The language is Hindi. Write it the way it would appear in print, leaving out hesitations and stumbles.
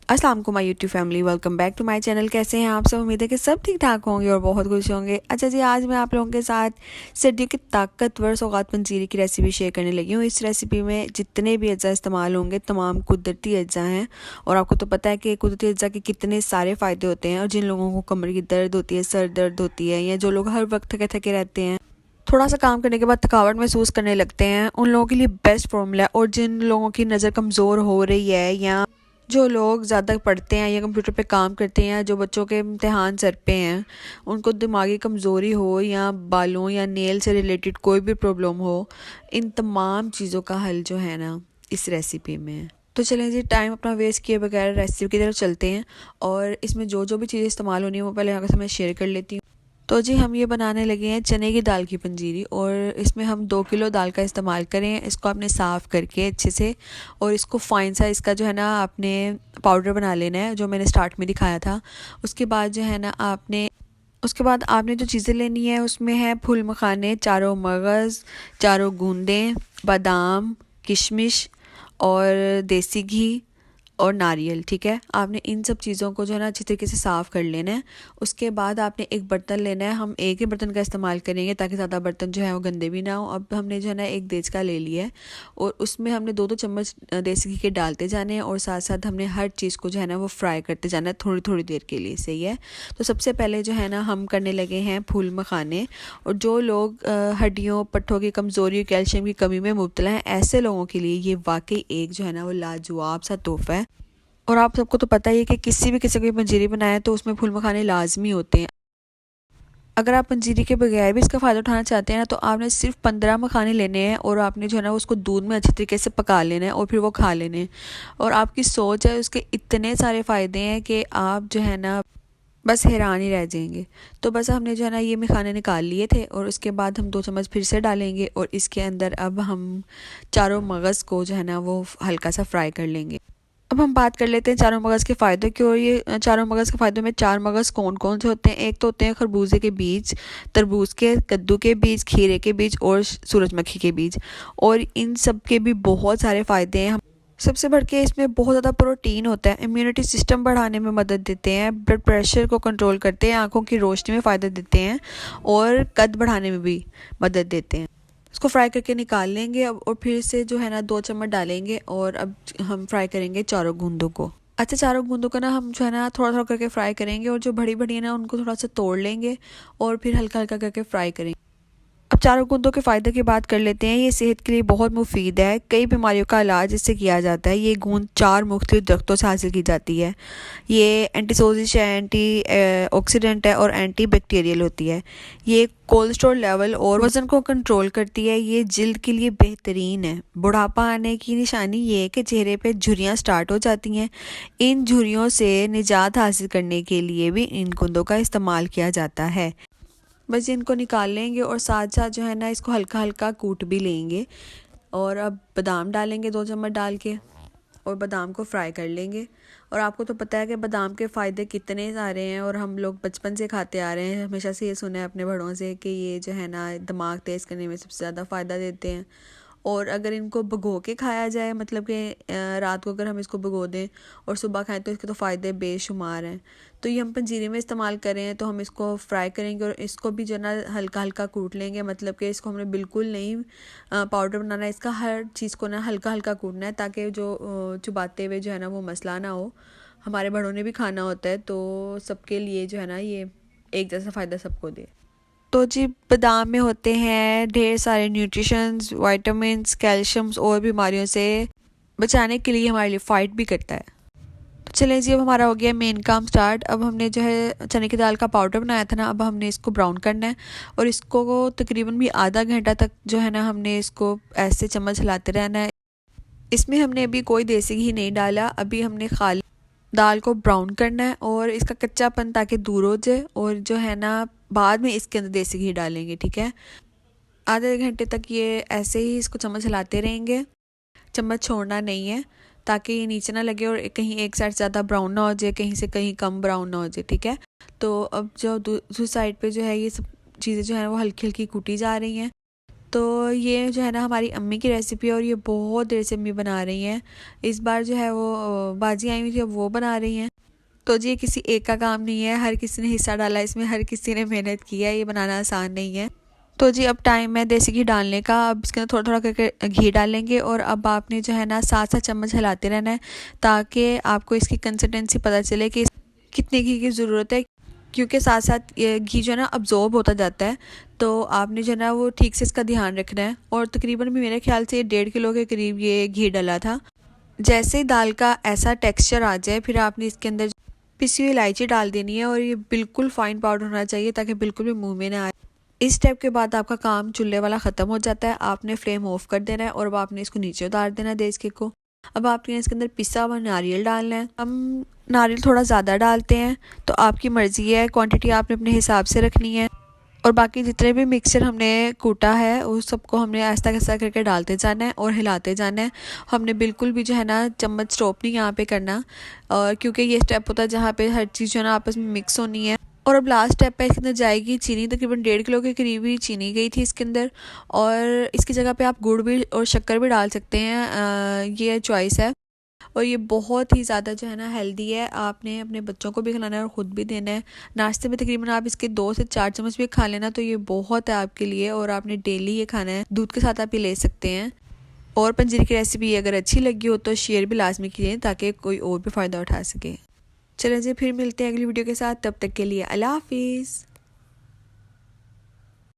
अस्सलाम वालेकुम my YouTube family, welcome back to my channel. कैसे हैं आप सब? उम्मीद है कि सब ठीक ठाक होंगे और बहुत खुश होंगे। अच्छा जी, आज मैं आप लोगों के साथ सर्दियों की ताकतवर सौगात पंजीरी की रेसिपी शेयर करने लगी हूँ। इस रेसिपी में जितने भी अज्जा इस्तेमाल होंगे तमाम कुदरती अज्जा हैं और आपको तो पता है कि कुदरती अज्जा के कितने सारे फ़ायदे होते हैं। और जिन लोगों को कमर की दर्द होती है, सर दर्द होती है, या जो लोग हर वक्त थके थके रहते हैं, थोड़ा सा काम करने के बाद थकावट महसूस करने लगते हैं, उन लोगों के लिए बेस्ट फॉर्मूला है। और जिन लोगों की नज़र कमज़ोर हो रही है, या जो लोग ज़्यादा पढ़ते हैं या कंप्यूटर पे काम करते हैं, जो बच्चों के इम्तिहान सर पे हैं, उनको दिमागी कमज़ोरी हो या बालों या नेल से रिलेटेड कोई भी प्रॉब्लम हो, इन तमाम चीज़ों का हल जो है ना इस रेसिपी में है। तो चलें जी, टाइम अपना वेस्ट किए बगैर रेसिपी की तरफ चलते हैं और इसमें जो जो भी चीज़ें इस्तेमाल होनी है वो पहले आपके साथ मैं शेयर कर लेती हूँ। तो जी, हम ये बनाने लगे हैं चने की दाल की पंजीरी और इसमें हम 2 किलो दाल का इस्तेमाल करें। इसको आपने साफ़ करके अच्छे से और इसको फाइन सा इसका जो है ना आपने पाउडर बना लेना है, जो मैंने स्टार्ट में दिखाया था। उसके बाद जो है ना आपने जो चीज़ें लेनी है उसमें है फूल मखाने, चारों मगज़, चारों गूंदें, बादाम, किशमिश और देसी घी और नारियल। ठीक है, आपने इन सब चीज़ों को जो है ना अच्छी तरीके से साफ़ कर लेना है। उसके बाद आपने एक बर्तन लेना है। हम एक ही बर्तन का इस्तेमाल करेंगे ताकि ज़्यादा बर्तन जो है वो गंदे भी ना हो। अब हमने जो है ना एक देचका ले लिया है और उसमें हमने 2-2 चम्मच देसी घी के डालते जाने हैं और साथ साथ हमने हर चीज़ को जो है ना वो फ्राई करते जाना है थोड़ी थोड़ी देर के लिए। सही है। तो सबसे पहले जो है ना हम करने लगे हैं फूल मखाने। और जो लोग हड्डियों पट्ठों की कमज़ोरी, कैल्शियम की कमी में मुब्तला हैं, ऐसे लोगों के लिए ये वाकई एक जो है ना वो लाजवाब सा तोहफ़ा है। और आप सबको तो पता ही है कि किसी भी किसी को पंजीरी बनाए तो उसमें फूल मखाने लाजमी होते हैं। अगर आप पंजीरी के बगैर भी इसका फ़ायदा उठाना चाहते हैं ना, तो आपने सिर्फ 15 मखाने लेने हैं और आपने जो है ना उसको दूध में अच्छी तरीके से पका लेना है और फिर वो खा लेने हैं। और आपकी सोच है, उसके इतने सारे फ़ायदे हैं कि आप जो है ना बस हैरान ही रह जाएंगे। तो बस हमने जो है ना ये मखाने निकाल लिए थे और उसके बाद हम 2 चम्मच फिर से डालेंगे और इसके अंदर अब हम चारों मगज़ को जो है ना वो हल्का सा फ्राई कर लेंगे। अब हम बात कर लेते हैं चारों मगज़ के फ़ायदे की। और ये चारों मगज़ के फ़ायदों में 4 मगज़ कौन कौन से होते हैं? एक तो होते हैं खरबूजे के बीज, तरबूज के, कद्दू के बीज, खीरे के बीज और सूरजमुखी के बीज। और इन सब के भी बहुत सारे फ़ायदे हैं। सबसे बढ़ के इसमें बहुत ज़्यादा प्रोटीन होता है, इम्यूनिटी सिस्टम बढ़ाने में मदद देते हैं, ब्लड प्रेशर को कंट्रोल करते हैं, आँखों की रोशनी में फ़ायदा देते हैं और कद बढ़ाने में भी मदद देते हैं। इसको फ्राई करके निकाल लेंगे अब और फिर से जो है ना 2 चम्मच डालेंगे और अब हम फ्राई करेंगे चारों गूंदों को। अच्छा, चारों गूंदों का ना हम जो है ना थोड़ा थोड़ा करके फ्राई करेंगे और जो बड़ी बड़ी है ना उनको थोड़ा सा तोड़ लेंगे और फिर हल्का हल्का करके फ्राई करेंगे। अब चारों गूंदों के फ़ायदे की बात कर लेते हैं। ये सेहत के लिए बहुत मुफीद है, कई बीमारियों का इलाज इससे किया जाता है। ये गूंद 4 मुख्तलिफ दरख्तों से हासिल की जाती है। ये एंटीसोजिश है, एंटी ऑक्सीडेंट है और एंटी बैक्टीरियल होती है। ये कोलेस्ट्रॉल लेवल और वज़न को कंट्रोल करती है। ये जिल्द के लिए बेहतरीन है। बुढ़ापा आने की निशानी ये है कि चेहरे पे झुर्रियाँ स्टार्ट हो जाती हैं। इन झुर्रियों से निजात हासिल करने के लिए भी इन गूंदों का इस्तेमाल किया जाता है। बस इनको निकाल लेंगे और साथ साथ जो है ना इसको हल्का हल्का कूट भी लेंगे। और अब बादाम डालेंगे 2 चम्मच डाल के और बादाम को फ्राई कर लेंगे। और आपको तो पता है कि बादाम के फ़ायदे कितने सारे हैं और हम लोग बचपन से खाते आ रहे हैं। हमेशा से ये सुना है अपने बड़ों से कि ये जो है ना दिमाग तेज़ करने में सबसे ज़्यादा फ़ायदा देते हैं। और अगर इनको भिगो के खाया जाए, मतलब कि रात को अगर हम इसको भिगो दें और सुबह खाएं तो इसके तो फ़ायदे बेशुमार हैं। तो ये हम पंजीरी में इस्तेमाल करें तो हम इसको फ्राई करेंगे और इसको भी जो है ना हल्का हल्का कूट लेंगे। मतलब कि इसको हमने बिल्कुल नहीं पाउडर बनाना है, इसका हर चीज़ को ना हल्का हल्का कूटना है ताकि जो चुबाते हुए जो है ना वो मसला ना हो। हमारे बड़ों ने भी खाना होता है तो सबके लिए जो है ना ये एक जैसा फ़ायदा सबको दे। तो जी, बादाम में होते हैं ढेर सारे न्यूट्रिशंस, विटामिन्स, कैल्शियम्स और बीमारियों से बचाने के लिए हमारे लिए फ़ाइट भी करता है। तो चलें जी, अब हमारा हो गया मेन काम स्टार्ट। अब हमने जो है चने की दाल का पाउडर बनाया था ना, अब हमने इसको ब्राउन करना है और इसको तकरीबन भी आधा घंटा तक जो है ना हमने इसको ऐसे चम्मच हिलाते रहना है। इसमें हमने अभी कोई देसी घी नहीं डाला, अभी हमने खाली दाल को ब्राउन करना है और इसका कच्चापन ताकि दूर हो जाए। और जो है ना बाद में इसके अंदर देसी घी डालेंगे। ठीक है, आधे घंटे तक ये ऐसे ही इसको चम्मच हिलाते रहेंगे, चम्मच छोड़ना नहीं है ताकि ये नीचे ना लगे और कहीं एक साइड ज़्यादा ब्राउन ना हो जाए, कहीं से कहीं कम ब्राउन ना हो जाए। ठीक है, तो अब जो दूसरी साइड पे जो है ये सब चीज़ें जो है वो हल्की हल्की कूटी जा रही हैं। तो ये जो है ना हमारी अम्मी की रेसिपी है और ये बहुत देर से अम्मी बना रही हैं। इस बार जो है वो बाजी आई हुई थी, अब वो बना रही हैं। तो जी ये किसी एक का काम नहीं है, हर किसी ने हिस्सा डाला इसमें, हर किसी ने मेहनत की है, ये बनाना आसान नहीं है। तो जी अब टाइम है देसी घी डालने का। अब इसके अंदर थोड़ा थोड़ा करके घी डालेंगे और अब आपने जो है ना 7-7 चम्मच हिलाते रहना है ताकि आपको इसकी कंसिस्टेंसी पता चले कि कितने घी की ज़रूरत है, क्योंकि साथ साथ ये घी जो है ना अब्जॉर्ब होता जाता है। तो आपने जो है ना वो ठीक से इसका ध्यान रखना है। और तकरीबन भी मेरे ख्याल से 1.5 किलो के करीब ये घी डला था। जैसे ही दाल का ऐसा टेक्सचर आ जाए फिर आपने इसके अंदर पिसी हुई इलायची डाल देनी है और ये बिल्कुल फाइन पाउडर होना चाहिए ताकि बिल्कुल भी मुंह में ना आए। इस स्टेप के बाद आपका काम चूल्हे वाला ख़त्म हो जाता है। आपने फ्लेम ऑफ कर देना है और अब आपने इसको नीचे उतार देना है देस के को। अब आपने इसके अंदर पिसा हुआ नारियल डालना है। हम नारियल थोड़ा ज़्यादा डालते हैं, तो आपकी मर्ज़ी है, क्वांटिटी आपने अपने हिसाब से रखनी है। और बाकी जितने भी मिक्सचर हमने कूटा है उस सबको हमने ऐसा कैसा करके डालते जाना है और हिलाते जाना है। हमने बिल्कुल भी जो है ना चम्मच स्टॉप नहीं यहाँ पे करना, और क्योंकि ये स्टेप होता है जहाँ पे हर चीज़ जो है ना आपस में मिक्स होनी है। और अब लास्ट स्टेप पे इसके अंदर जाएगी चीनी। तकरीबन 1.5 किलो के करीब ही चीनी गई थी इसके अंदर, और इसकी जगह पे आप गुड़ भी और शक्कर भी डाल सकते हैं, ये चॉइस है। और ये बहुत ही ज़्यादा जो है ना हेल्दी है। आपने अपने बच्चों को भी खिलाना है और ख़ुद भी देना है। नाश्ते में तकरीबन आप इसके 2 से 4 चम्मच भी खा लेना तो ये बहुत है आपके लिए, और आपने डेली ये खाना है। दूध के साथ आप ये ले सकते हैं। और पंजीरी की रेसिपी अगर अच्छी लगी हो तो शेयर भी लाजमी कीजिए ताकि कोई और भी फ़ायदा उठा सके। चलें जी फिर मिलते हैं अगली वीडियो के साथ, तब तक के लिए अल्लाह हाफिज़।